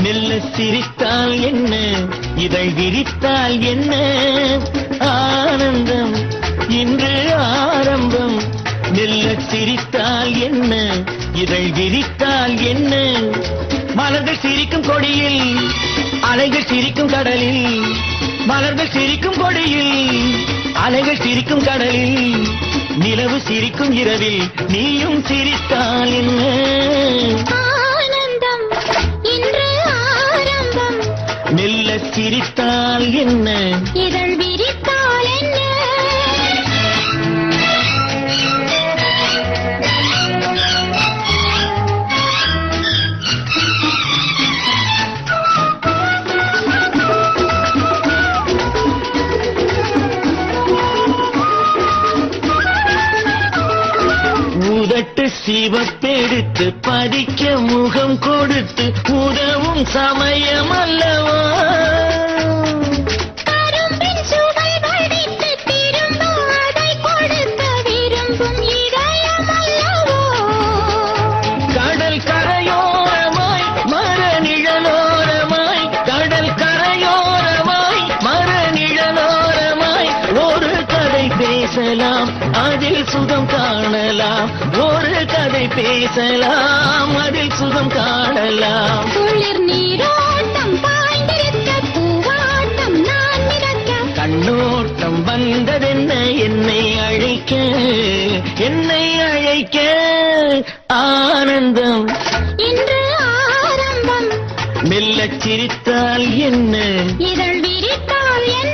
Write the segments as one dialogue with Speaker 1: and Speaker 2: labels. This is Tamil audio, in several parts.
Speaker 1: மெல்ல சிரித்தால் என்ன, இதழ் விரித்தால் என்ன, ஆனந்தம் இன்று ஆரம்பம். மெல்ல சிரித்தால் என்ன, இதழ் விரித்தால் என்ன, மலர்கள் சிரிக்கும் கொடியில், அலைகள் சிரிக்கும் கடலில். மலர்கள் சிரிக்கும் கொடியில், அலைகள் சிரிக்கும் கடலில், நிலவு சிரிக்கும் இரவில் நீயும் சிரித்தால் என்ன,
Speaker 2: ஆனந்தம் இன்று ஆரம்பம்.
Speaker 1: மெல்ல சிரித்தால் என்ன,
Speaker 2: இதழ் விரித்தால் என்ன.
Speaker 1: உதட்டு சிவப்பெடுத்து பதிக்க முகம் கொடுத்து உதவும் சமயம் அல்லவா,
Speaker 2: கரும்பின் சுவை வடித்து திரும்ப அதை கொடுக்க விரும்பும் இதயம் அல்லவோ.
Speaker 1: கடல் கரையோரமாய் மர நிழலோரமாய், கடல் கரையோரமாய் மர நிழலோரமாய் ஒரு கதை பேசலாம், அதில் சுகம் காணலாம். ஒரு கதை பேசலாம், அதில் சுகம் காணலாம்.
Speaker 2: குளிர் நீரோட்டம் பாய்ந்திருக்க பூவாட்டம் நான் மிதக்க.
Speaker 1: கண்ணோட்டம் வந்ததென்ன என்னை அழைக்க, என்னை அழைக்க, ஆனந்தம்
Speaker 2: இன்று ஆரம்பம்.
Speaker 1: மெல்லச் சிரித்தால் என்ன,
Speaker 2: இதழ் விரித்தால் என்ன.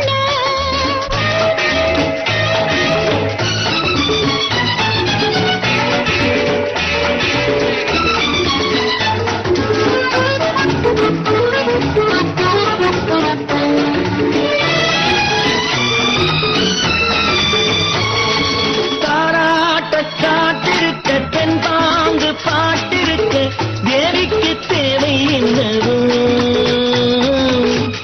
Speaker 1: தாராட்ட காட்டிருக்க தென்பாங்கு பாட்டிருக்க தேவிக்கு தேவை என்னவோ,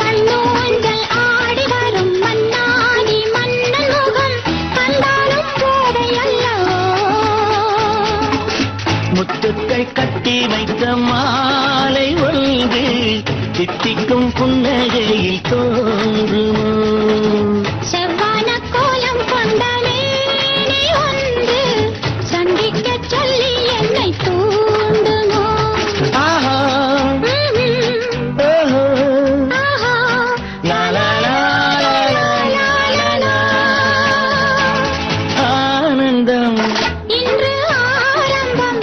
Speaker 2: கண்ணூஞ்சல் ஆடி வரும் மன்னாடி மன்னன் முகம் கண்டாலும் போதை அல்லவோ.
Speaker 1: முத்துக்கள் கட்டி வைத்த மாலை ஒன்று தித்திக்கும் புன்னகையில் தோன்றுமோ,
Speaker 2: செவ்வான கோலம் கொண்ட மேனி ஒன்று சந்திக்க சொல்லி என்னை தூண்டுமோ.
Speaker 1: ஆஹா ஓஹோ
Speaker 2: ஆஹா
Speaker 1: லா லா லா லா லா லா லா. ஆனந்தம்
Speaker 2: இன்று ஆரம்பம்.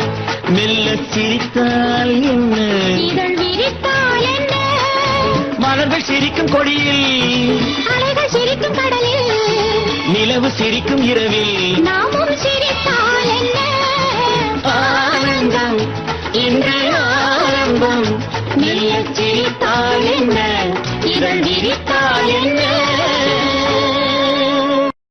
Speaker 1: மெல்ல சிரித்தால் என்ன,
Speaker 2: இதழ் விரித்தால் என்ன,
Speaker 1: மலர்கள் சிரிக்கும் கொடியில்,
Speaker 2: அலைகள் சிரிக்கும் கடலில்,
Speaker 1: நிலவு சிரிக்கும் இரவில்
Speaker 2: நாமும் சிரித்தால் என்ன,
Speaker 1: ஆனந்தம் இன்று ஆரம்பம். மெல்ல சிரித்தால் என்ன, இதழ் விரித்தால் என்ன.